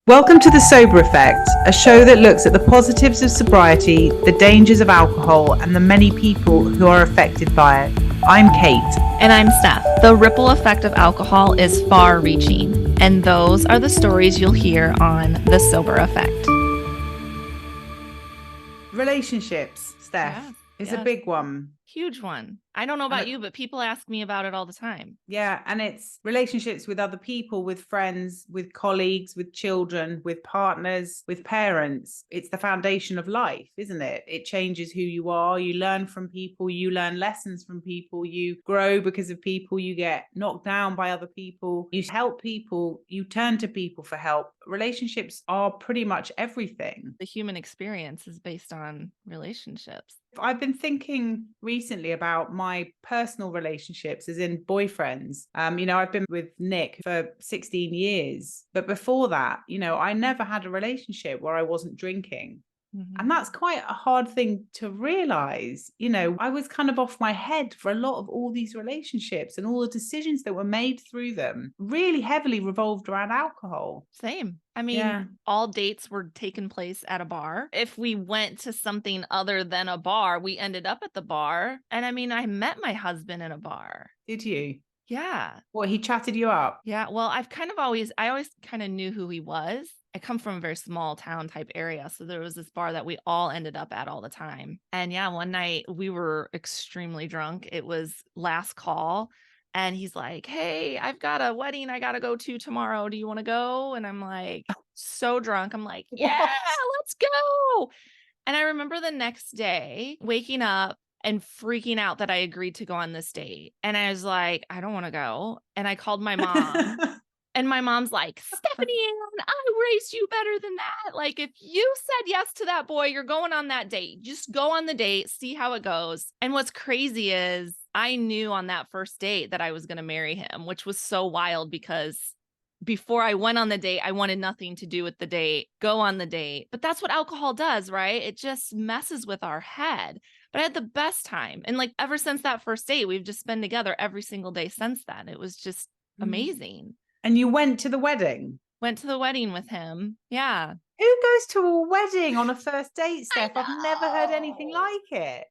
Welcome to The Sober Effect, a show that looks at the positives of sobriety, the dangers of alcohol, and the many people who are affected by it. I'm Kate. And I'm Steph. The ripple effect of alcohol is far-reaching, and those are the stories you'll hear on The Sober Effect. Relationships, Steph, is a big one. Huge one. I don't know about you, but people ask me about it all the time. Yeah, and it's relationships with other people, with friends, with colleagues, with children, with partners, with parents. It's the foundation of life, isn't it? It changes who you are. You learn from people, you learn lessons from people, you grow because of people, you get knocked down by other people, you help people, you turn to people for help. Relationships are pretty much everything. The human experience is based on relationships. I've been thinking recently about my personal relationships, as in boyfriends. I've been with Nick for 16 years, but before that, I never had a relationship where I wasn't drinking. And that's quite a hard thing to realize. I was kind of off my head for a lot of all these relationships, and all the decisions that were made through them really heavily revolved around alcohol. Same. I mean, all dates were taking place at a bar. If we went to something other than a bar, we ended up at the bar. And I mean, I met my husband in a bar. Did you? Yeah. Well, he chatted you up? Yeah. Well, I always kind of knew who he was. I come from a very small town type area. So there was this bar that we all ended up at all the time. And yeah, one night we were extremely drunk. It was last call. And he's like, "Hey, I've got a wedding I got to go to tomorrow. Do you want to go?" And I'm like, so drunk. I'm like, "Yeah, let's go." And I remember the next day waking up and freaking out that I agreed to go on this date. And I was like, "I don't want to go." And I called my mom. And my mom's like, "Stephanie Ann, I raised you better than that. Like, if you said yes to that boy, you're going on that date. Just go on the date, see how it goes." And what's crazy is I knew on that first date that I was going to marry him, which was so wild because before I went on the date, I wanted nothing to do with the date, go on the date. But that's what alcohol does, right? It just messes with our head. But I had the best time. And like ever since that first date, we've just been together every single day since then. It was just amazing. And you went to the wedding? Went to the wedding with him. Yeah. Who goes to a wedding on a first date, Steph? I've never heard anything know. like it.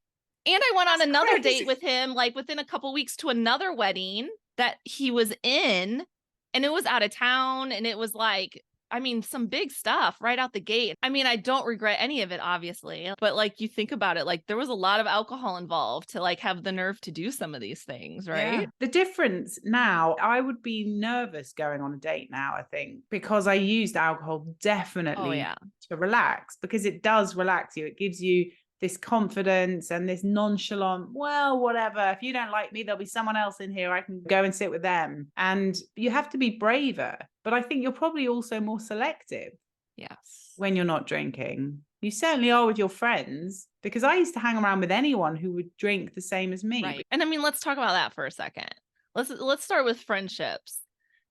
And I went on That's another crazy. date with him, like within a couple weeks to another wedding that he was in, and it was out of town. And it was like, I mean, some big stuff right out the gate. I mean, I don't regret any of it, obviously, but like you think about it, like there was a lot of alcohol involved to like have the nerve to do some of these things, right? Yeah. The difference now, I would be nervous going on a date now, I think, because I used alcohol definitely to relax, because it does relax you. It gives you this confidence and this nonchalant, well, whatever. If you don't like me, there'll be someone else in here. I can go and sit with them. And you have to be braver. But I think you're probably also more selective. Yes. When you're not drinking. You certainly are with your friends, because I used to hang around with anyone who would drink the same as me. Right. And I mean, let's talk about that for a second. Let's start with friendships.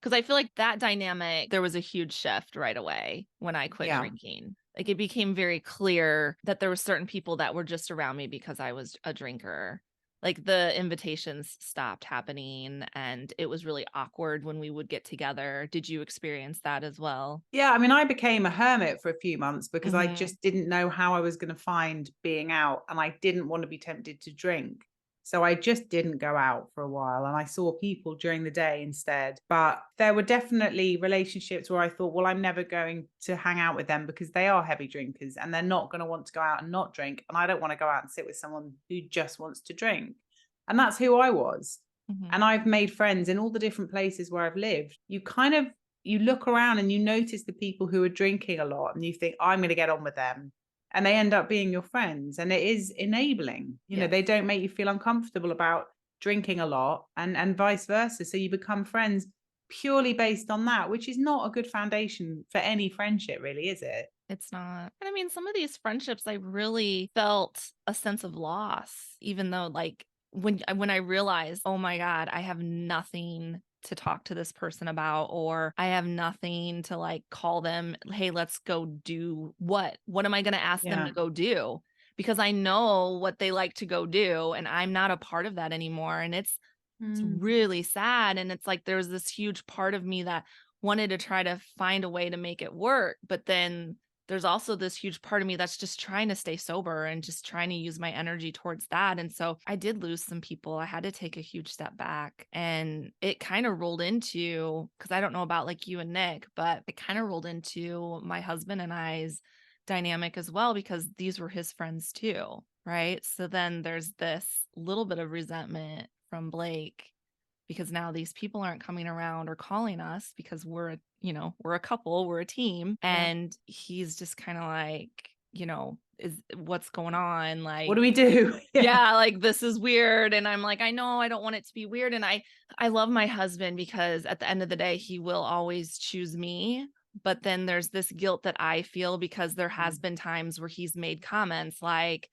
Because I feel like that dynamic, there was a huge shift right away when I quit drinking. Like it became very clear that there were certain people that were just around me because I was a drinker. Like the invitations stopped happening and it was really awkward when we would get together. Did you experience that as well? Yeah, I mean, I became a hermit for a few months because I just didn't know how I was going to find being out, and I didn't want to be tempted to drink. So I just didn't go out for a while, and I saw people during the day instead. But there were definitely relationships where I thought, well, I'm never going to hang out with them because they are heavy drinkers and they're not going to want to go out and not drink. And I don't want to go out and sit with someone who just wants to drink. And that's who I was. And I've made friends in all the different places where I've lived. You look around and you notice the people who are drinking a lot and you think, I'm going to get on with them. And they end up being your friends. And it is enabling. They don't make you feel uncomfortable about drinking a lot and vice versa. So you become friends purely based on that, which is not a good foundation for any friendship, really, is it? It's not. And I mean, some of these friendships, I really felt a sense of loss, even though like when I realized, oh my God, I have nothing to talk to this person about, or I have nothing to like call them, hey, let's go do what? What am I going to ask them to go do? Because I know what they like to go do and I'm not a part of that anymore. And it's really sad. And it's like there's this huge part of me that wanted to try to find a way to make it work. But then there's also this huge part of me that's just trying to stay sober and just trying to use my energy towards that. And so I did lose some people. I had to take a huge step back. And it kind of rolled into, because I don't know about like you and Nick, but it kind of rolled into my husband and I's dynamic as well, because these were his friends too. Right. So then there's this little bit of resentment from Blake because now these people aren't coming around or calling us because we're a couple, we're a team. Yeah. And he's just kind of like, is what's going on? What Like, do we do? yeah, like this is weird. And I'm like, I know I don't want it to be weird. And I love my husband because at the end of the day, he will always choose me. But then there's this guilt that I feel because there has been times where he's made comments like,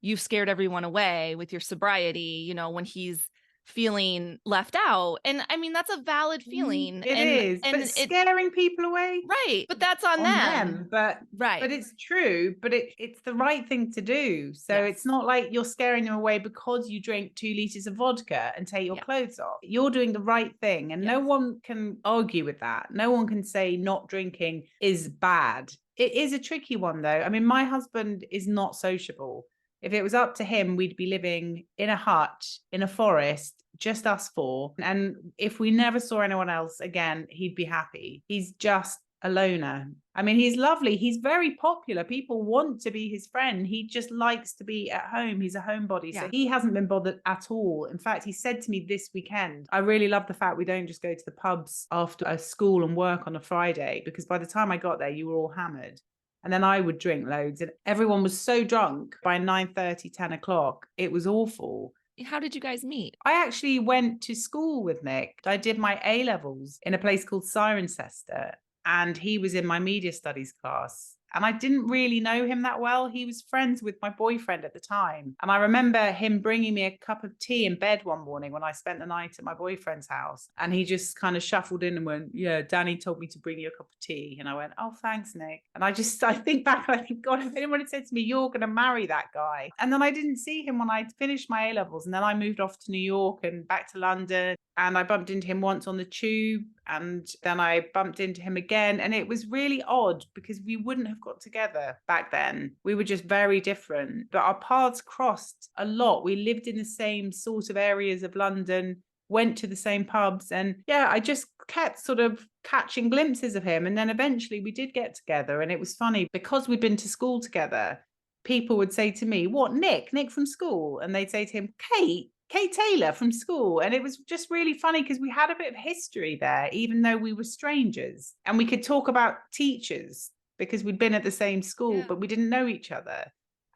you've scared everyone away with your sobriety, when he's feeling left out. And I mean, that's a valid feeling. It And is, but it scaring people away right. But that's on on them. them. But Right. it's true, but it's the right thing to do. So Yes. it's not like you're scaring them away because you drink 2 liters of vodka and take your Yeah. clothes off. You're doing the right thing, and no Yes. one can argue with that. No one can say not drinking is bad. It is a tricky one though. I mean, my husband is not sociable. If it was up to him, we'd be living in a hut in a forest, just us four. And if we never saw anyone else again, he'd be happy. He's just a loner. I mean, he's lovely. He's very popular. People want to be his friend. He just likes to be at home. He's a homebody. Yeah. So he hasn't been bothered at all. In fact, he said to me this weekend, I really love the fact we don't just go to the pubs after a school and work on a Friday, because by the time I got there, you were all hammered. And then I would drink loads, and everyone was so drunk by 9:30, 10 o'clock. It was awful. How did you guys meet? I actually went to school with Nick. I did my A levels in a place called Cirencester, and he was in my media studies class. And I didn't really know him that well. He was friends with my boyfriend at the time. And I remember him bringing me a cup of tea in bed one morning when I spent the night at my boyfriend's house. And he just kind of shuffled in and went, yeah, Danny told me to bring you a cup of tea. And I went, oh, thanks, Nick. And I think back and I think, God, if anyone had said to me, you're going to marry that guy. And then I didn't see him when I finished my A levels. And then I moved off to New York and back to London. And I bumped into him once on the tube, and then I bumped into him again. And it was really odd because we wouldn't have got together back then. We were just very different, but our paths crossed a lot. We lived in the same sort of areas of London, went to the same pubs. And yeah, I just kept sort of catching glimpses of him. And then eventually we did get together. And it was funny because we'd been to school together. People would say to me, what, Nick from school? And they'd say to him, Kate Taylor from school. And it was just really funny because we had a bit of history there, even though we were strangers. And we could talk about teachers because we'd been at the same school, but we didn't know each other.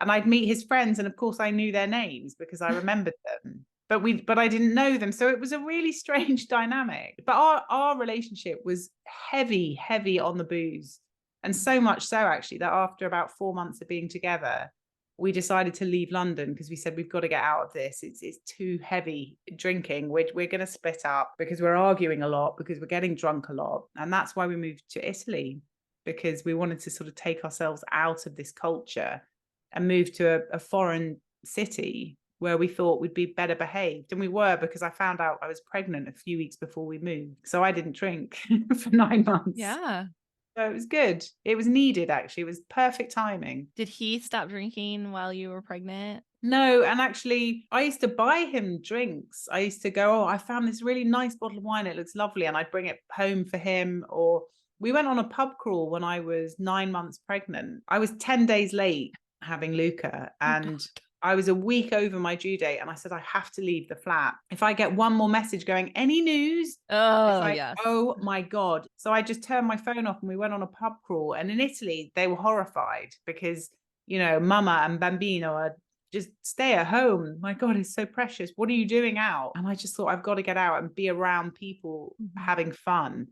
And I'd meet his friends. And of course, I knew their names because I remembered them. But I didn't know them. So it was a really strange dynamic. But our relationship was heavy on the booze. And so much so, actually, that after about 4 months of being together, we decided to leave London because we said, we've got to get out of this. It's too heavy drinking. We're going to split up because we're arguing a lot, because we're getting drunk a lot. And that's why we moved to Italy, because we wanted to sort of take ourselves out of this culture and move to a foreign city where we thought we'd be better behaved. And we were, because I found out I was pregnant a few weeks before we moved. So I didn't drink for 9 months. Yeah. So it was good. It was needed, actually. It was perfect timing. Did he stop drinking while you were pregnant? No, and actually, I used to buy him drinks. I used to go, oh, I found this really nice bottle of wine. It looks lovely. And I'd bring it home for him. Or we went on a pub crawl when I was 9 months pregnant. I was 10 days late having Luca, and I was a week over my due date, and I said, I have to leave the flat. If I get one more message going, any news? Oh, like, yes. Oh my God. So I just turned my phone off and we went on a pub crawl. And in Italy, they were horrified because, Mama and Bambino are just stay at home. My God, it's so precious. What are you doing out? And I just thought, I've got to get out and be around people having fun.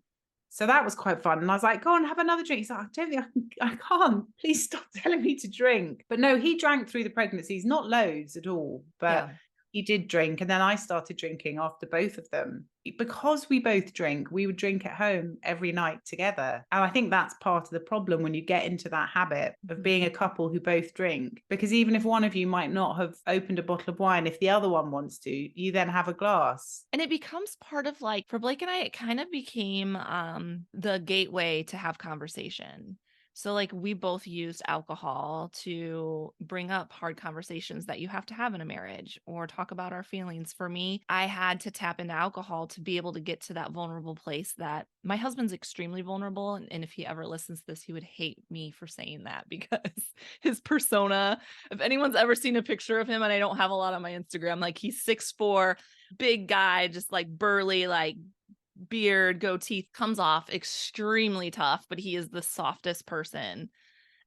So that was quite fun. And I was like, go on, have another drink. He's like, I don't think I can't. Please stop telling me to drink. But no, he drank through the pregnancies, not loads at all. But He did drink, and then I started drinking after both of them. Because we both drink, we would drink at home every night together. And I think that's part of the problem when you get into that habit of Mhm. being a couple who both drink. Because even if one of you might not have opened a bottle of wine, if the other one wants to, you then have a glass. And it becomes part of like for Blake and I, it kind of became the gateway to have conversation. So like we both used alcohol to bring up hard conversations that you have to have in a marriage or talk about our feelings. For me, I had to tap into alcohol to be able to get to that vulnerable place that my husband's extremely vulnerable. And if he ever listens to this, he would hate me for saying that because his persona, if anyone's ever seen a picture of him, and I don't have a lot on my Instagram, like he's 6'4", big guy, just like burly, like beard, goatee, comes off extremely tough, but he is the softest person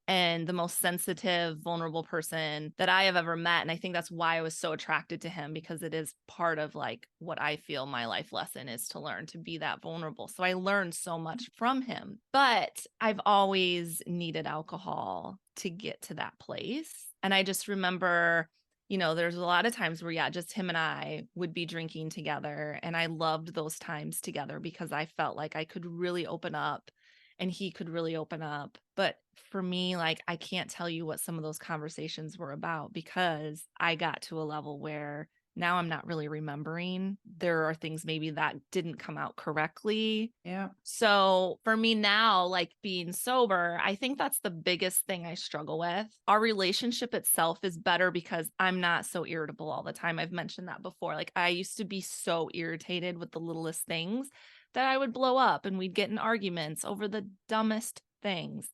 and the most sensitive, vulnerable person that I have ever met. And I think that's why I was so attracted to him, because it is part of like what I feel my life lesson is, to learn to be that vulnerable. So I learned so much from him, but I've always needed alcohol to get to that place. And I just remember, there's a lot of times where, yeah, just him and I would be drinking together. And I loved those times together because I felt like I could really open up and he could really open up. But for me, like, I can't tell you what some of those conversations were about because I got to a level where now I'm not really remembering. There are things maybe that didn't come out correctly. Yeah. So for me now, like being sober, I think that's the biggest thing I struggle with. Our relationship itself is better because I'm not so irritable all the time. I've mentioned that before. Like I used to be so irritated with the littlest things that I would blow up and we'd get in arguments over the dumbest things.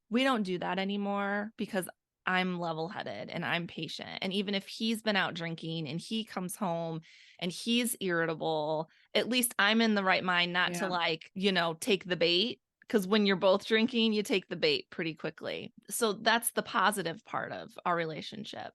We don't do that anymore because I'm level-headed and I'm patient. And even if he's been out drinking and he comes home and he's irritable, at least I'm in the right mind not to Yeah. like, take the bait. Because when you're both drinking, you take the bait pretty quickly. So that's the positive part of our relationship.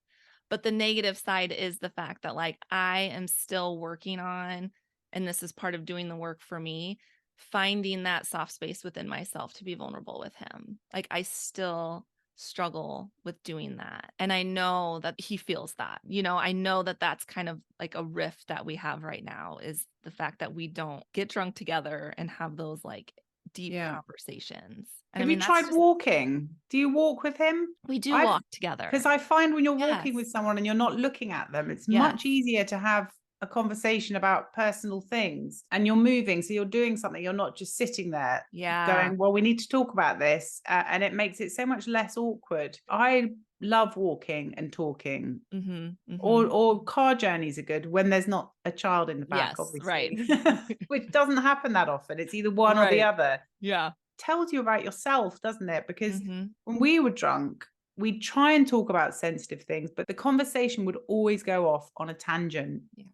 But the negative side is the fact that like I am still working on, and this is part of doing the work for me, finding that soft space within myself to be vulnerable with him. Like I still struggle with doing that. And I know that he feels that. I know that that's kind of like a rift that we have right now, is the fact that we don't get drunk together and have those like deep Yeah. conversations. And I Have you mean, that's tried just, walking? Do you walk with him? we do I've walk together. Because I find when you're walking Yes. with someone and you're not looking at them, it's Yes. much easier to have a conversation about personal things, and you're moving. So you're doing something. You're not just sitting there Yeah. going, well, we need to talk about this. And it makes it so much less awkward. I love walking and talking. Mhm. Mhm. Or car journeys are good when there's not a child in the back, Yes, right. obviously, which doesn't happen that often. It's either one or the Right. other. Yeah. Tells you about yourself, doesn't it? Because Mhm. when we were drunk, we'd try and talk about sensitive things, but the conversation would always go off on a tangent. Yeah.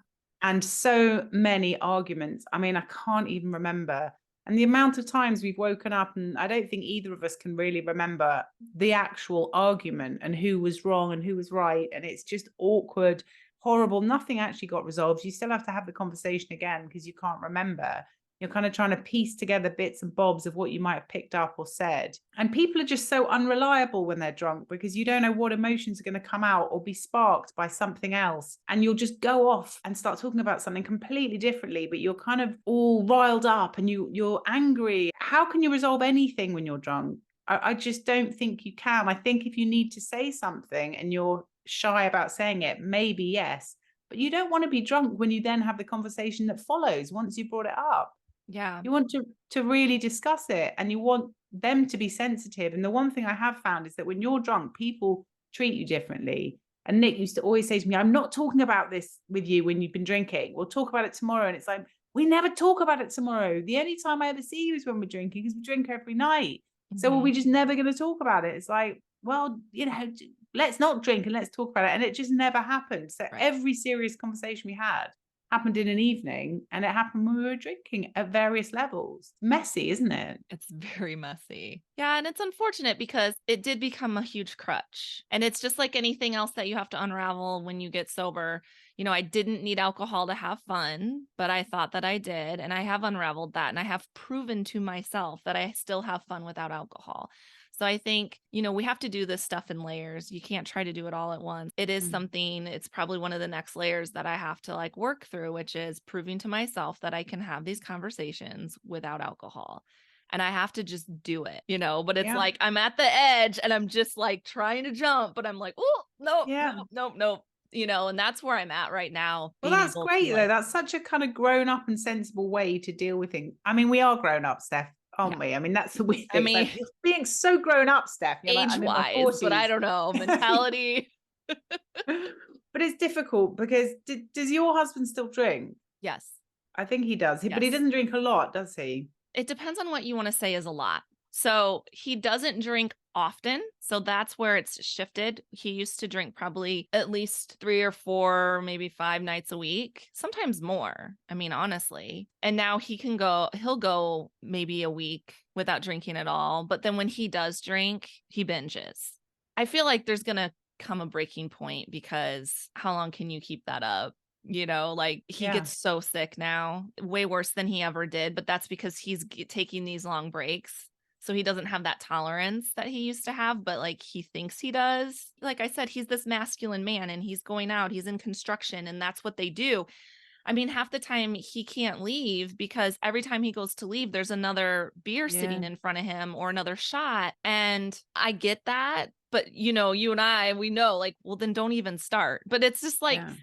And so many arguments. I mean, I can't even remember. And the amount of times we've woken up, and I don't think either of us can really remember the actual argument and who was wrong and who was right. And it's just awkward, horrible. Nothing actually got resolved. You still have to have the conversation again because you can't remember. You're kind of trying to piece together bits and bobs of what you might have picked up or said. And people are just so unreliable when they're drunk because you don't know what emotions are going to come out or be sparked by something else. And you'll just go off and start talking about something completely differently, but you're kind of all riled up and you're angry. How can you resolve anything when you're drunk? I just don't think you can. I think if you need to say something and you're shy about saying it, maybe yes. But you don't want to be drunk when you then have the conversation that follows once you brought it up. Yeah. You want to really discuss it, and you want them to be sensitive. And the one thing I have found is that when you're drunk, people treat you differently. And Nick used to always say to me, I'm not talking about this with you when you've been drinking. We'll talk about it tomorrow. And it's like, we never talk about it tomorrow. The only time I ever see you is when we're drinking, because we drink every night. So are we Mhm. just never going to talk about it? It's like, well, let's not drink and let's talk about it. And it just never happened. So Right. every serious conversation we had happened in an evening, and it happened when we were drinking at various levels. Messy, isn't it? It's very messy. Yeah, and it's unfortunate because it did become a huge crutch. And it's just like anything else that you have to unravel when you get sober. I didn't need alcohol to have fun, but I thought that I did. And I have unraveled that. And I have proven to myself that I still have fun without alcohol. So I think, we have to do this stuff in layers. You can't try to do it all at once. It is Mm. something, it's probably one of the next layers that I have to like work through, which is proving to myself that I can have these conversations without alcohol. And I have to just do it, but it's Yeah. like I'm at the edge and I'm just like trying to jump, but I'm like, oh, no, no, Yeah. no, no, and that's where I'm at right now, Well, being that's able to great though. like, That's such a kind of grown up and sensible way to deal with things. I mean, we are grown up, Steph, yeah. aren't we? I mean, that's the weird I thing. It's mean, like you're being so grown up, Steph. You're like, age I'm in my wise, but I 40s. don't know, mentality. But it's difficult because does your husband still drink? Yes. I think he does. But he Yes. doesn't drink a lot, does he? It depends on what you want to say is a lot. So he doesn't drink often. So that's where it's shifted. He used to drink probably at least 3 or 4, maybe 5 nights a week, sometimes more. I mean, honestly. And now he'll go maybe a week without drinking at all. But then when he does drink, he binges. I feel like there's going to come a breaking point because how long can you keep that up? Like he Yeah. gets so sick now, way worse than he ever did, but that's because he's taking these long breaks. So he doesn't have that tolerance that he used to have, but like he thinks he does. Like I said, he's this masculine man and he's going out, he's in construction, and that's what they do. I mean, half the time he can't leave because every time he goes to leave, there's another beer Yeah. sitting in front of him or another shot. And I get that. But, you and I, we know, like, well, then don't even start. But it's just like, Yeah.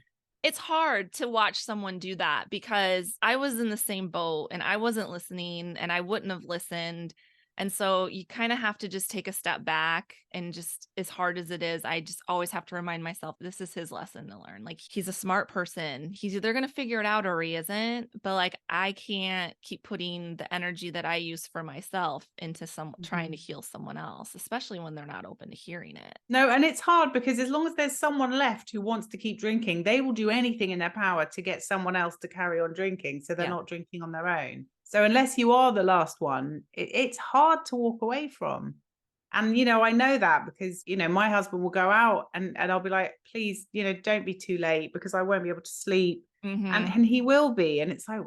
it's hard to watch someone do that because I was in the same boat and I wasn't listening and I wouldn't have listened. And so you kind of have to just take a step back and just as hard as it is, I just always have to remind myself this is his lesson to learn. Like he's a smart person. He's either going to figure it out or he isn't. But like I can't keep putting the energy that I use for myself into trying to Mhm. heal someone else, especially when they're not open to hearing it. No, and it's hard because as long as there's someone left who wants to keep drinking, they will do anything in their power to get someone else to carry on drinking so they're Yeah. not drinking on their own. So unless you are the last one, it's hard to walk away from. And I know that because my husband will go out and I'll be like, please, don't be too late because I won't be able to sleep. And Mm-hmm. and he will be. And it's like,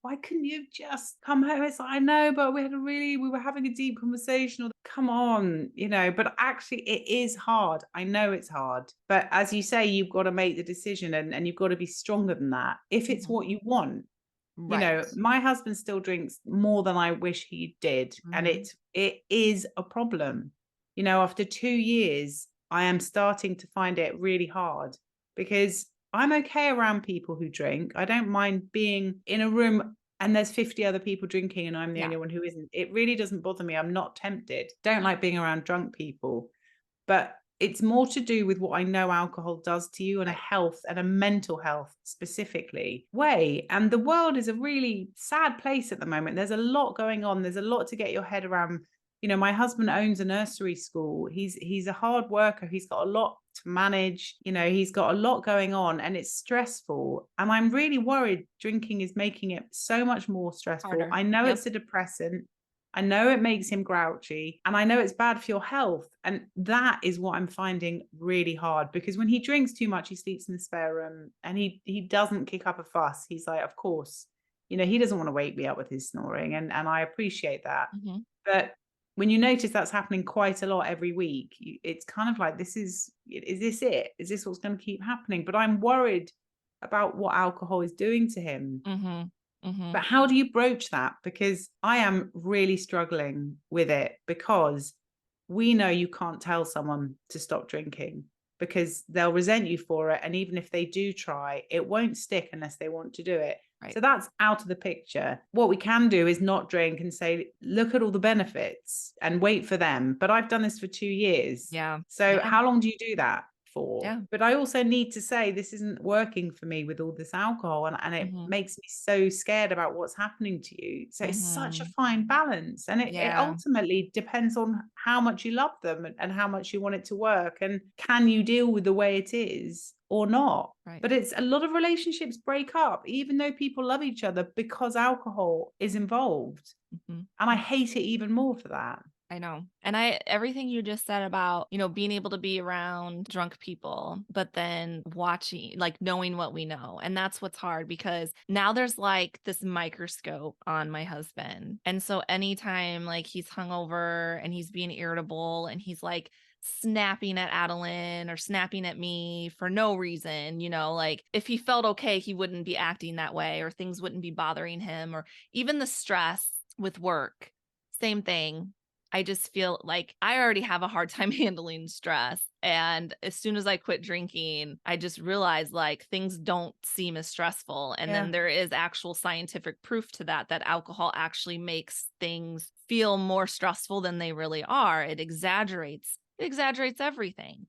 why couldn't you just come home? It's like, I know, but we were having a deep conversation. Or come on, but actually it is hard. I know it's hard. But as you say, you've got to make the decision and you've got to be stronger than that if it's Mm-hmm. what you want. Right. My husband still drinks more than I wish he did, and Mm-hmm. it is a problem. After 2 years, I am starting to find it really hard because I'm okay around people who drink. I don't mind being in a room and there's 50 other people drinking and I'm the Yeah. only one who isn't. It really doesn't bother me. I'm not tempted. Don't like being around drunk people. But it's more to do with what I know alcohol does to you and a Right. health and a mental health specifically way. And the world is a really sad place at the moment. There's a lot going on. There's a lot to get your head around. My husband owns a nursery school. He's a hard worker. He's got a lot to manage. He's got a lot going on and it's stressful. And I'm really worried drinking is making it so much more stressful. Harder. I know Yep. it's a depressant. I know it makes him grouchy and I know it's bad for your health. And that is what I'm finding really hard because when he drinks too much, he sleeps in the spare room and he doesn't kick up a fuss. He's like, of course, he doesn't want to wake me up with his snoring. And I appreciate that. Mhm. But when you notice that's happening quite a lot every week, it's kind of like, is this it? Is this what's going to keep happening? But I'm worried about what alcohol is doing to him. Mhm. Mhm. But how do you broach that? Because I am really struggling with it because we know you can't tell someone to stop drinking because they'll resent you for it. And even if they do try, it won't stick unless they want to do it. Right. So that's out of the picture. What we can do is not drink and say, look at all the benefits and wait for them. But I've done this for 2 years. Yeah. So Yeah. how long do you do that for? Yeah. But I also need to say this isn't working for me with all this alcohol and it Mhm. makes me so scared about what's happening to you. So it's such a Mhm. fine balance. And it Yeah. ultimately depends on how much you love them and how much you want it to work. And can you deal with the way it is or not? Right. But it's a lot of relationships break up, even though people love each other because alcohol is involved. Mhm. And I hate it even more for that. I know. And everything you just said about, being able to be around drunk people, but then watching, like knowing what we know. And that's what's hard because now there's like this microscope on my husband. And so anytime like he's hungover and he's being irritable and he's like snapping at Adeline or snapping at me for no reason, like if he felt okay, he wouldn't be acting that way or things wouldn't be bothering him, or even the stress with work. Same thing. I just feel like I already have a hard time handling stress. And as soon as I quit drinking, I just realized like things don't seem as stressful. And Yeah. then there is actual scientific proof to that, that alcohol actually makes things feel more stressful than they really are. It exaggerates everything.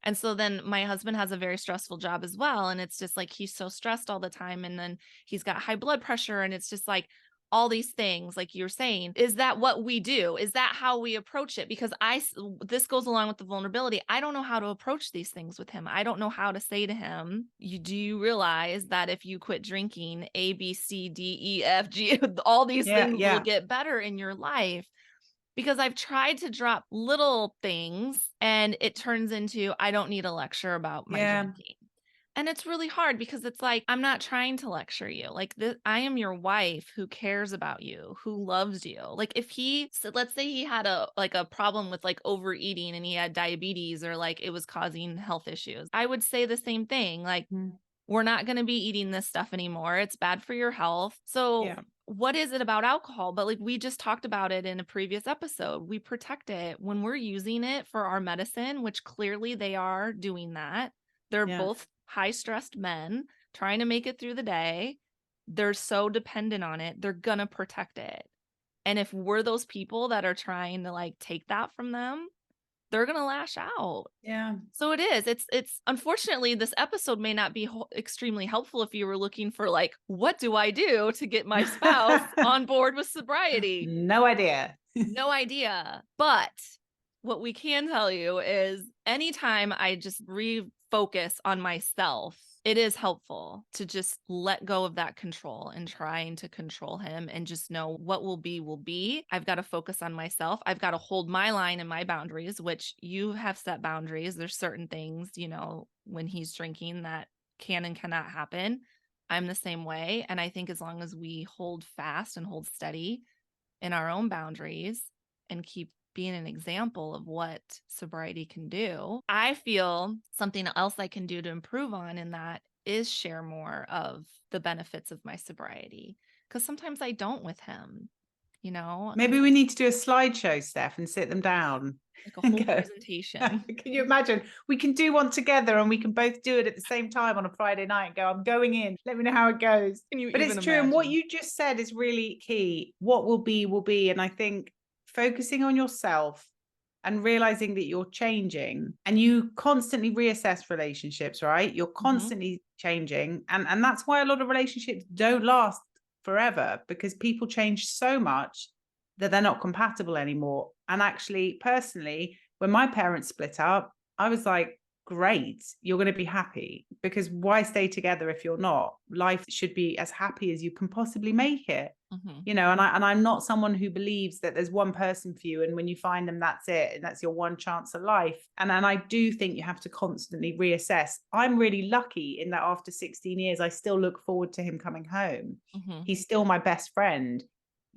And so then my husband has a very stressful job as well. And it's just like he's so stressed all the time. And then he's got high blood pressure. And it's just like, all these things, like you're saying, is that what we do? Is that how we approach it? Because this goes along with the vulnerability. I don't know how to approach these things with him. I don't know how to say to him, do you realize that if you quit drinking, A, B, C, D, E, F, G, all these Yeah. things will Yeah. get better in your life? Because I've tried to drop little things and it turns into, I don't need a lecture about my Yeah. drinking. And it's really hard because it's like, I'm not trying to lecture you. Like, I am your wife who cares about you, who loves you. Like, if let's say he had a problem with like overeating and he had diabetes or like it was causing health issues, I would say the same thing. Like, Mm. we're not going to be eating this stuff anymore. It's bad for your health. So, Yeah. what is it about alcohol? But like we just talked about it in a previous episode, we protect it when we're using it for our medicine, which clearly they are doing that. They're Yeah. both high stressed men trying to make it through the day. They're so dependent on it. They're going to protect it. And if we're those people that are trying to like take that from them, they're going to lash out. Yeah. So it is. It's unfortunately this episode may not be extremely helpful if you were looking for like, what do I do to get my spouse on board with sobriety? No idea. No idea. But what we can tell you is anytime I just refocus on myself, it is helpful to just let go of that control and trying to control him and just know what will be will be. I've got to focus on myself. I've got to hold my line and my boundaries, which you have set boundaries. There's certain things, when he's drinking that can and cannot happen. I'm the same way. And I think as long as we hold fast and hold steady in our own boundaries and keep being an example of what sobriety can do, I feel something else I can do to improve on in that is share more of the benefits of my sobriety. Because sometimes I don't with him, Maybe we need to do a slideshow, Steph, and sit them down like a and whole go. presentation. Can you imagine? We can do one together and we can both do it at the same time on a Friday night and go, I'm going in. Let me know how it goes. Can you But even it's true. And what imagine? you just said is really key. What will be, will be. And I think focusing on yourself and realizing that you're changing and you constantly reassess relationships, right? You're constantly changing. And that's why a lot of relationships don't last forever, because people change so much that they're not compatible anymore. And actually, personally, when my parents split up, I was like, great, you're going to be happy, because why stay together if you're not? Life should be as happy as you can possibly make it. And I'm not someone who believes that there's one person for you, and when you find them, that's it, and that's your one chance at life. And I do think you have to constantly reassess. I'm really lucky in that after 16 years, I still look forward to him coming home. He's still my best friend.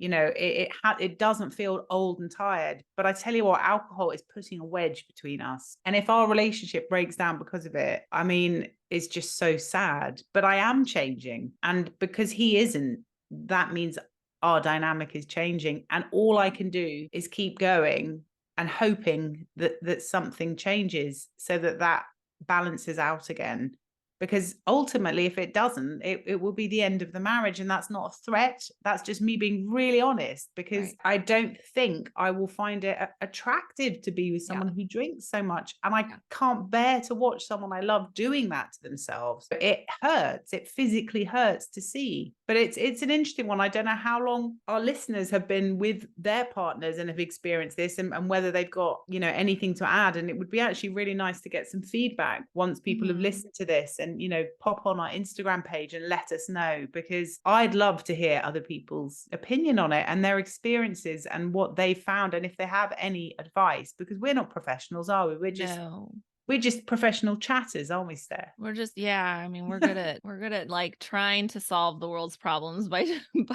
It doesn't feel old and tired. But I tell you what, alcohol is putting a wedge between us. And if our relationship breaks down because of it, I mean, it's just so sad. But I am changing. And because he isn't, that means our dynamic is changing. And all I can do is keep going and hoping that something changes so that balances out again. Because ultimately, if it doesn't, it will be the end of the marriage. And that's not a threat. That's just me being really honest, because Right. I don't think I will find it attractive to be with someone who drinks so much. And I can't bear to watch someone I love doing that to themselves. It hurts. It physically hurts to see. But it's an interesting one. I don't know how long our listeners have been with their partners and have experienced this, and whether they've got, you know, anything to add. And it would be actually really nice to get some feedback once people have Mhm. listened to this, and, you know, pop on our Instagram page and let us know, because I'd love to hear other people's opinion on it and their experiences and what they found, and if they have any advice, because we're not professionals, are we? No. We're just professional chatters, aren't we, Steph? We're just yeah, I mean, we're good at, like, trying to solve the world's problems by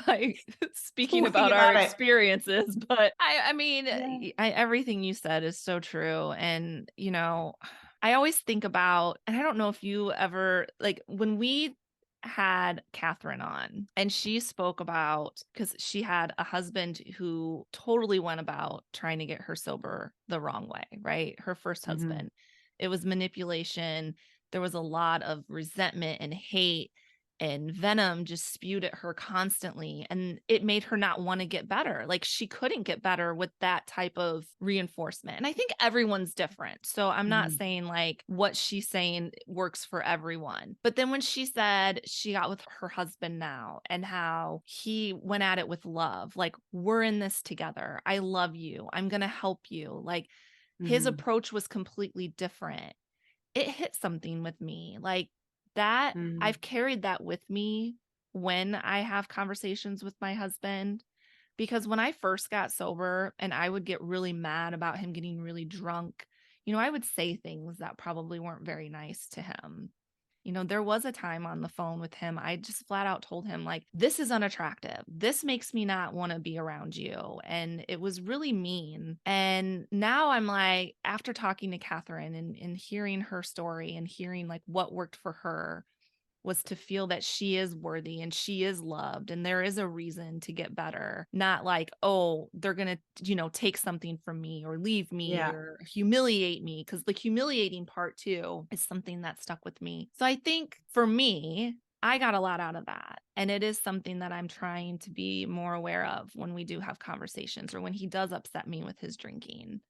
by speaking Talking about our about it. experiences, but I mean, Yeah. everything you said is so true, and, you know, I always think about and I don't know if you ever like, when we had Catherine on, and she spoke about because she had a husband who totally went about trying to get her sober the wrong way, right? Her first Mhm. husband. It was manipulation. There was a lot of resentment and hate and venom just spewed at her constantly, and it made her not wanna get better. Like, she couldn't get better with that type of reinforcement, and I think everyone's different, so I'm not Mhm. saying, like, what she's saying works for everyone. But then when she said she got with her husband now and how he went at it with love, like, "We're in this together. I love you. I'm gonna help you." Like, his Mhm. approach was completely different. It hit something with me, like, that Mhm. I've carried that with me when I have conversations with my husband, because when I first got sober and I would get really mad about him getting really drunk, you know, I would say things that probably weren't very nice to him. You know, there was a time on the phone with him, I just flat out told him, like, "This is unattractive. This makes me not wanna be around you," and it was really mean, and now I'm like, after talking to Catherine and hearing her story and hearing, like, what worked for her, was to feel that she is worthy and she is loved and there is a reason to get better. Not like, "Oh, they're gonna, you know, take something from me or leave me Yeah. or humiliate me," because the humiliating part too is something that stuck with me. So I think for me, I got a lot out of that, and it is something that I'm trying to be more aware of when we do have conversations or when he does upset me with his drinking,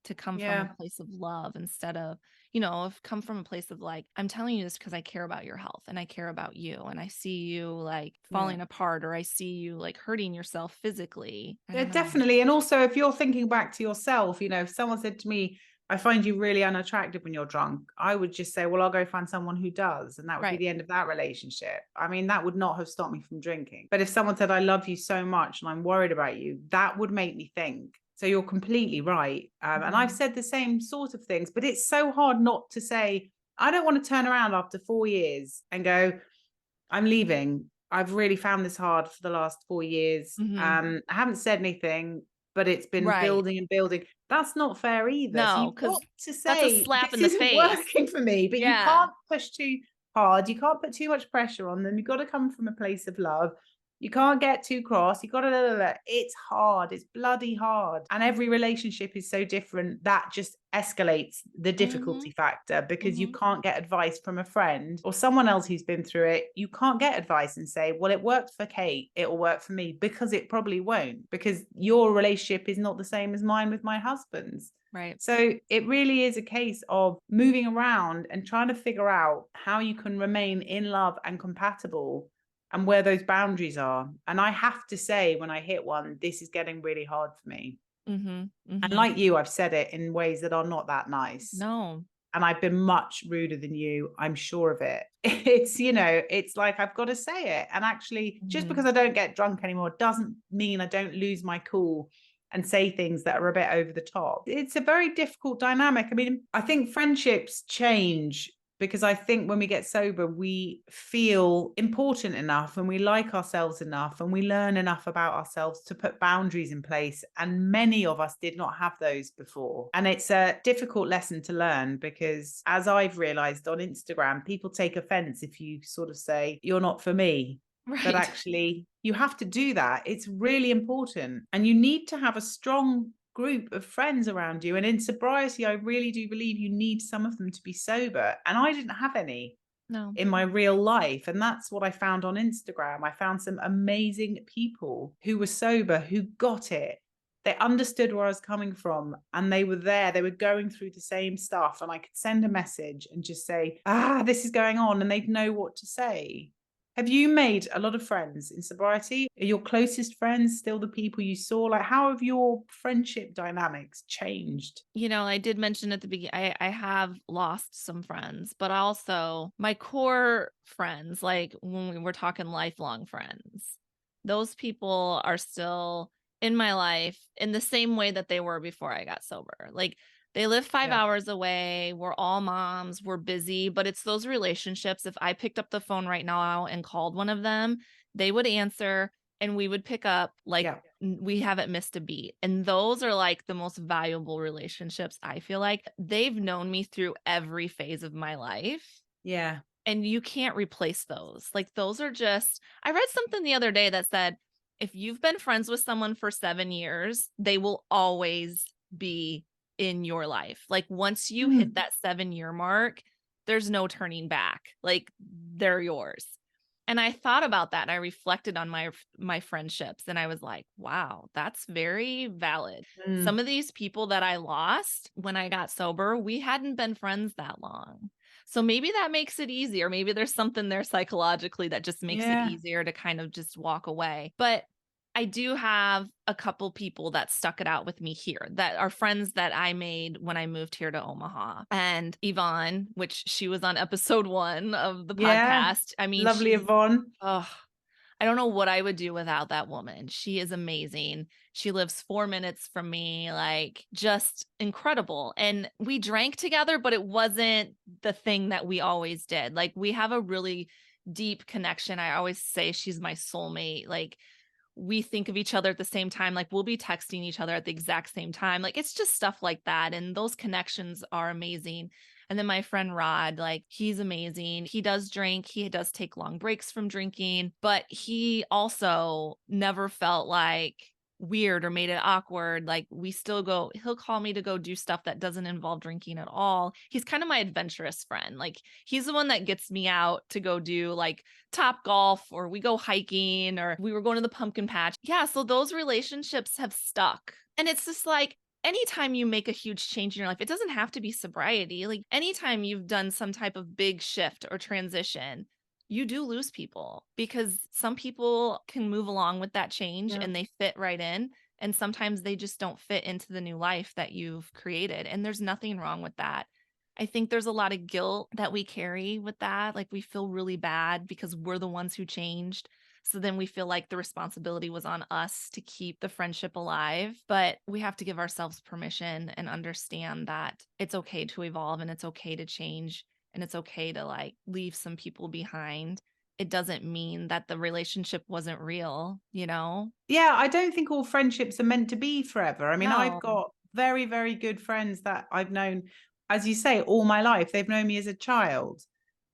to come from a Yeah. place of love instead of you know, have come from a place of like, I'm telling you this because I care about your health and I care about you and I see you like Yeah. falling apart or I see you like hurting yourself physically. I Yeah, don't know. definitely. And also, if you're thinking back to yourself, you know, if someone said to me, I find you really unattractive when you're drunk, I would just say, well, I'll go find someone who does. And that would be Right. the end of that relationship. I mean, that would not have stopped me from drinking. But if someone said, I love you so much and I'm worried about you, that would make me think. So you're completely right. And I've Mhm. said the same sort of things, but it's so hard not to say, I don't want to turn around after 4 years and go, I'm leaving. I've really found this hard for the last 4 years. Mhm. I haven't said anything, but it's been Right. building and building. That's not fair either. So No, you've got because to that's a say, slap "This in the isn't face. working for me," but you Yeah. can't push too hard. You can't put too much pressure on them. You've got to come from a place of love. You can't get too cross. You got to. It's hard. It's bloody hard. And every relationship is so different. That just escalates the difficulty Mhm. factor, because you Mhm. can't get advice from a friend or someone else who's been through it. You can't get advice and say, well, it worked for Kate, it'll work for me, because it probably won't, because your relationship is not the same as mine with my husband's. Right. So it really is a case of moving around and trying to figure out how you can remain in love and compatible, and where those boundaries are. And I have to say, when I hit one, this is getting really hard for me. Mhm. And Mhm. like you, I've said it in ways that are not that nice. No. And I've been much ruder than you. I'm sure of it. It's, you know, it's like I've got to say it. And actually, just because Mhm. I don't get drunk anymore doesn't mean I don't lose my cool and say things that are a bit over the top. It's a very difficult dynamic. I mean, I think friendships change, because I think when we get sober, we feel important enough and we like ourselves enough and we learn enough about ourselves to put boundaries in place. And many of us did not have those before. And it's a difficult lesson to learn, because as I've realized on Instagram, people take offense if you sort of say, you're not for me. But Right. actually, you have to do that. It's really important. And you need to have a strong group of friends around you. And in sobriety, I really do believe you need some of them to be sober. And I didn't have any No. in my real life. And that's what I found on Instagram. I found some amazing people who were sober, who got it. They understood where I was coming from, and they were there. They were going through the same stuff. And I could send a message and just say, this is going on. And they'd know what to say. Have you made a lot of friends in sobriety? Are your closest friends still the people you saw? Like, how have your friendship dynamics changed? I did mention at the beginning, I have lost some friends, but also my core friends, like when we were talking lifelong friends, those people are still in my life in the same way that they were before I got sober. Like they live five Yeah. hours away. We're all moms. We're busy, but it's those relationships. If I picked up the phone right now and called one of them, they would answer and we would pick up like Yeah. we haven't missed a beat. And those are like the most valuable relationships, I feel like. They've known me through every phase of my life, Yeah. and you can't replace those. Like, those are just I read something the other day that said, if you've been friends with someone for 7 years, they will always be in your life. Like, once you hit Mm. that 7-year mark, there's no turning back. Like, they're yours. And I thought about that and I reflected on my friendships and I was like, wow, that's very valid. Mm. Some of these people that I lost when I got sober, we hadn't been friends that long. So maybe that makes it easier. Maybe there's something there psychologically that just makes it Yeah. easier to kind of just walk away. But I do have a couple people that stuck it out with me here that are friends that I made when I moved here to Omaha. And Yvonne, which she was on episode 1 of the Yeah. podcast. I mean, Lovely she's Yvonne. oh, I don't know what I would do without that woman. She is amazing. She lives 4 minutes from me, like, just incredible, and we drank together, but it wasn't the thing that we always did. Like, we have a really deep connection. I always say she's my soulmate. Like, we think of each other at the same time, like, we'll be texting each other at the exact same time. Like, it's just stuff like that, and those connections are amazing. And then my friend Rod, like, he's amazing. He does drink, he does take long breaks from drinking, but he also never felt like weird or made it awkward. Like, we still go he'll call me to go do stuff that doesn't involve drinking at all. He's kind of my adventurous friend. Like, he's the one that gets me out to go do, like, Top Golf, or we go hiking, or we were going to the pumpkin patch. Yeah, so those relationships have stuck. And it's just like anytime you make a huge change in your life, it doesn't have to be sobriety. Like anytime you've done some type of big shift or transition, you do lose people because some people can move along with that change Yeah. and they fit right in. And sometimes they just don't fit into the new life that you've created. And there's nothing wrong with that. I think there's a lot of guilt that we carry with that. Like we feel really bad because we're the ones who changed. So then we feel like the responsibility was on us to keep the friendship alive. But we have to give ourselves permission and understand that it's okay to evolve and it's okay to change and it's okay to like leave some people behind. It doesn't mean that the relationship wasn't real, you know? Yeah, I don't think all friendships are meant to be forever. I mean, I've No. got very, very good friends that I've known, as you say, all my life. They've known me as a child.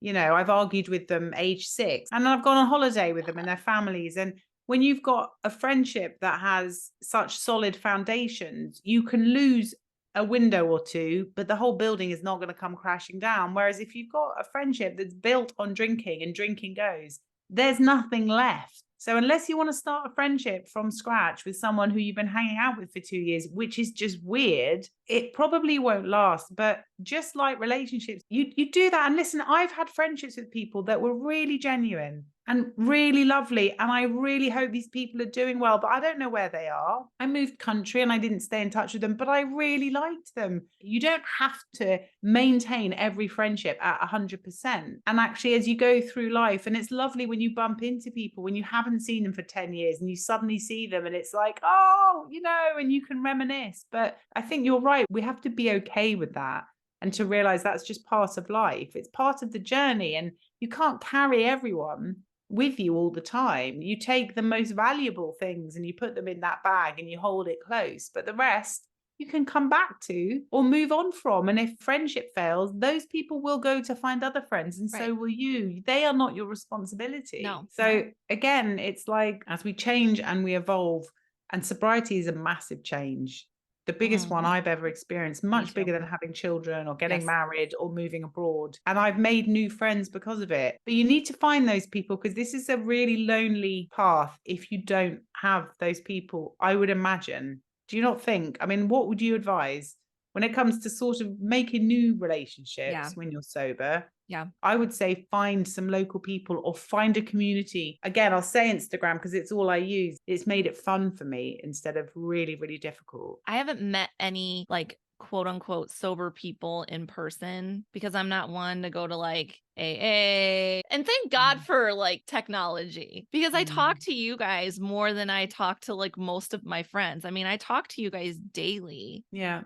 You know, I've argued with them age 6, and I've gone on holiday with them and their families. And when you've got a friendship that has such solid foundations, you can lose a window or two, but the whole building is not going to come crashing down. Whereas if you've got a friendship that's built on drinking and drinking goes, there's nothing left. So unless you want to start a friendship from scratch with someone who you've been hanging out with for 2 years, which is just weird, it probably won't last. But just like relationships, you do that. And listen, I've had friendships with people that were really genuine and really lovely. And I really hope these people are doing well, but I don't know where they are. I moved country and I didn't stay in touch with them, but I really liked them. You don't have to maintain every friendship at 100%. And actually, as you go through life, and it's lovely when you bump into people when you haven't seen them for 10 years and you suddenly see them and it's like, oh, and you can reminisce. But I think you're right. We have to be okay with that and to realize that's just part of life. It's part of the journey, and you can't carry everyone with you all the time. You take the most valuable things and you put them in that bag and you hold it close, but the rest you can come back to or move on from. And if friendship fails, those people will go to find other friends, and Right. so will you. They are not your responsibility. No. So again, it's like as we change and we evolve, and sobriety is a massive change. The biggest one Mhm. I've ever experienced, Me much too. bigger than having children or getting Yes. married or moving abroad. And I've made new friends because of it. But you need to find those people, because this is a really lonely path if you don't have those people, I would imagine. Do you not think? I mean, what would you advise? when it comes to sort of making new Yeah. relationships when you're sober, Yeah. I would say find some local people or find a community. Again, I'll say Instagram because it's all I use. It's made it fun for me instead of really, really difficult. I haven't met any like quote unquote sober people in person because I'm not one to go to like AA. And thank God Mm, for like technology because I talk mm. to you guys more than I talk to like most of my friends. I mean, I talk to you guys daily. Yeah,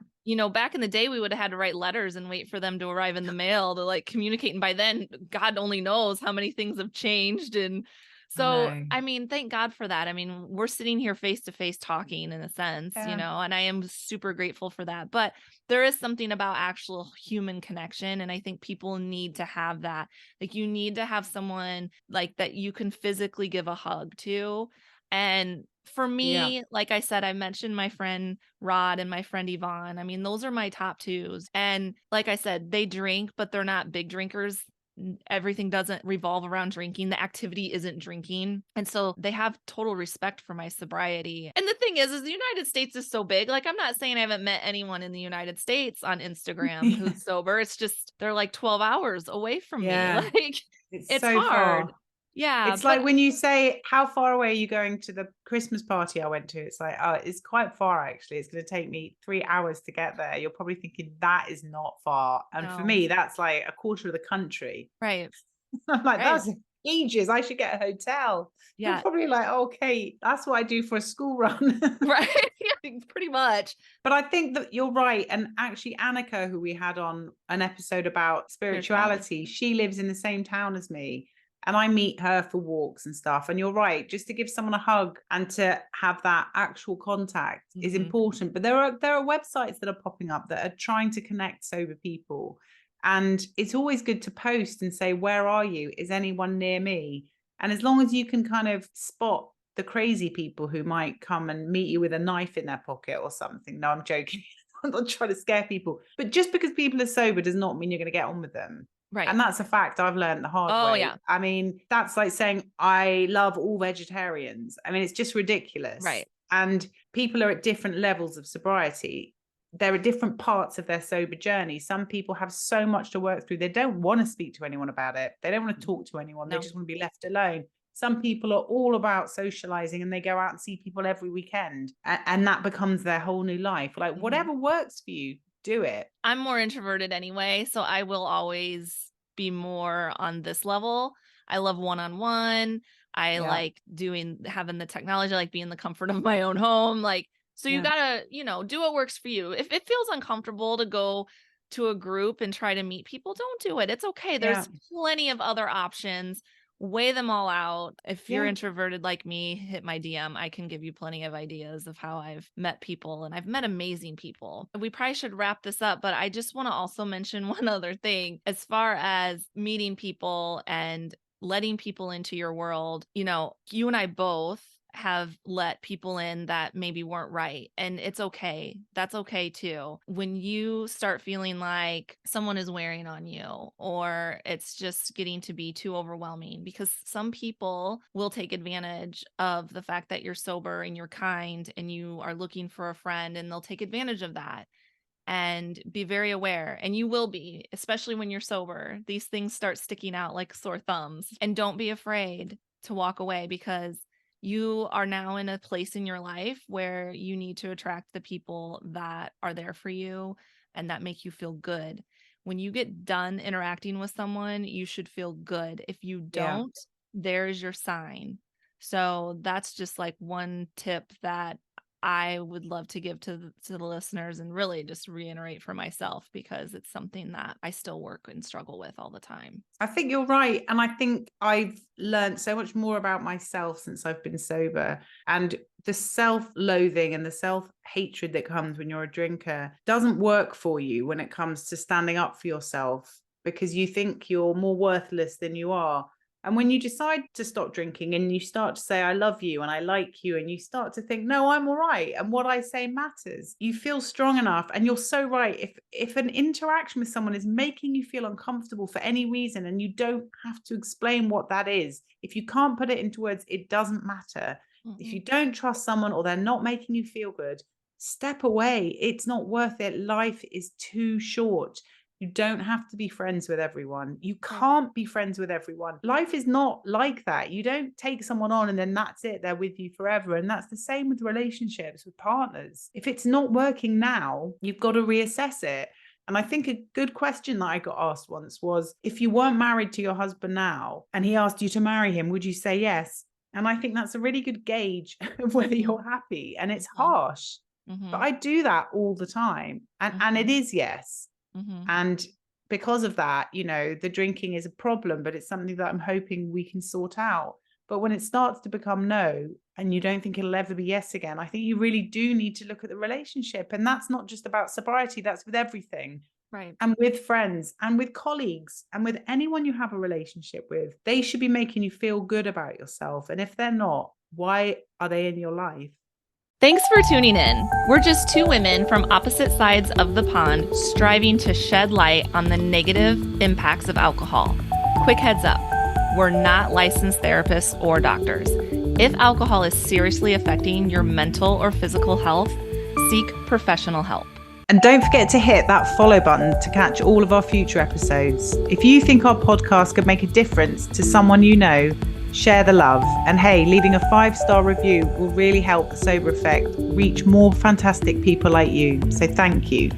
Back in the day, we would have had to write letters and wait for them to arrive in the mail to like communicate. And by then, God only knows how many things have changed. And I so, know. I mean, thank God for that. I mean, we're sitting here face to face talking in a sense, Yeah, and I am super grateful for that. But there is something about actual human connection. And I think people need to have that. Like, you need to have someone like that you can physically give a hug to. And for yeah, me, like I said, I mentioned my friend Rod and my friend Yvonne. I mean, those are my top twos. And like I said, they drink, but they're not big drinkers. Everything doesn't revolve around drinking. The activity isn't drinking. And so they have total respect for my sobriety. And the thing is the United States is so big. Like, I'm not saying I haven't met anyone in the United States on Instagram yeah, who's sober. It's just they're like 12 hours away from me. yeah. Like, It's it's so hard. far. Yeah. It's like But when you say, how far away are you going to the Christmas party I went to? It's like, oh, it's quite far, actually. It's going to take me 3 hours to get there. You're probably thinking that is not far. And for no. me, that's like a quarter of the country. Right. I'm like, Right. that's ages. I should get a hotel. You're Yeah. probably like, okay, that's what I do for a school run. Right. Yeah, pretty much. But I think that you're right. And actually, Annika, who we had on an episode about Spirituality. spirituality, she lives in the same town as me. And I meet her for walks and stuff. And you're right, just to give someone a hug and to have that actual contact is Mhm. important. But there are websites that are popping up that are trying to connect sober people. And it's always good to post and say, where are you? Is anyone near me? And as long as you can kind of spot the crazy people who might come and meet you with a knife in their pocket or something. No, I'm joking. I'm not trying to scare people. But just because people are sober does not mean you're going to get on with them. Right. And that's a fact I've learned the hard Oh, way. yeah. I mean, that's like saying I love all vegetarians. I mean, it's just ridiculous. Right. And people are at different levels of sobriety. There are different parts of their sober journey. Some people have so much to work through. They don't want to speak to anyone about it. They don't want to talk to anyone. They No. just want to be left alone. Some people are all about socializing and they go out and see people every weekend. And that becomes their whole new life. Like, Mhm. whatever works for you, do it. I'm more introverted anyway, so I will always be more on this level. I love one-on-one. I Yeah. like having the technology, I like being in the comfort of my own home. Like, so you Yeah. gotta, do what works for you. If it feels uncomfortable to go to a group and try to meet people, don't do it. It's okay. Yeah. There's plenty of other options. Weigh them all out. If you're Yeah. introverted like me, hit my DM. I can give you plenty of ideas of how I've met people, and I've met amazing people. We probably should wrap this up, but I just want to also mention one other thing as far as meeting people and letting people into your world. You and I both have let people in that maybe weren't right. And it's okay. That's okay too. When you start feeling like someone is wearing on you or it's just getting to be too overwhelming, because some people will take advantage of the fact that you're sober and you're kind and you are looking for a friend, and they'll take advantage of that. And be very aware, and you will be, especially when you're sober. These things start sticking out like sore thumbs, and don't be afraid to walk away, because you are now in a place in your life where you need to attract the people that are there for you and that make you feel good. When you get done interacting with someone, you should feel good. If you Yeah. don't, there's your sign. So that's just like one tip that I would love to give to the listeners, and really just reiterate for myself, because it's something that I still work and struggle with all the time. I think you're right. And I think I've learned so much more about myself since I've been sober. And the self loathing and the self hatred that comes when you're a drinker doesn't work for you when it comes to standing up for yourself because you think you're more worthless than you are. And when you decide to stop drinking and you start to say, I love you and I like you, and you start to think, no, I'm all right. And what I say matters. You feel strong enough. And you're so right. If an interaction with someone is making you feel uncomfortable for any reason, and you don't have to explain what that is, if you can't put it into words, it doesn't matter. If Mhm. you don't trust someone or they're not making you feel good, step away. It's not worth it. Life is too short. You don't have to be friends with everyone. You can't be friends with everyone. Life is not like that. You don't take someone on and then that's it. They're with you forever. And that's the same with relationships, with partners. If it's not working now, you've got to reassess it. And I think a good question that I got asked once was, if you weren't married to your husband now and he asked you to marry him, would you say yes? And I think that's a really good gauge of whether you're happy. And it's harsh, but I do that all the time. And it is yes. And because of that, you know, the drinking is a problem, but it's something that I'm hoping we can sort out. But when it starts to become no, and you don't think it'll ever be yes again, I think you really do need to look at the relationship. And that's not just about sobriety, that's with everything. Right. And with friends and with colleagues and with anyone you have a relationship with. They should be making you feel good about yourself. And if they're not, why are they in your life? Thanks for tuning in. We're just two women from opposite sides of the pond striving to shed light on the negative impacts of alcohol. Quick heads up, we're not licensed therapists or doctors. If alcohol is seriously affecting your mental or physical health, seek professional help. And don't forget to hit that follow button to catch all of our future episodes. If you think our podcast could make a difference to someone you know, share the love. And hey, leaving a 5-star review will really help the Sober Effect reach more fantastic people like you. So thank you.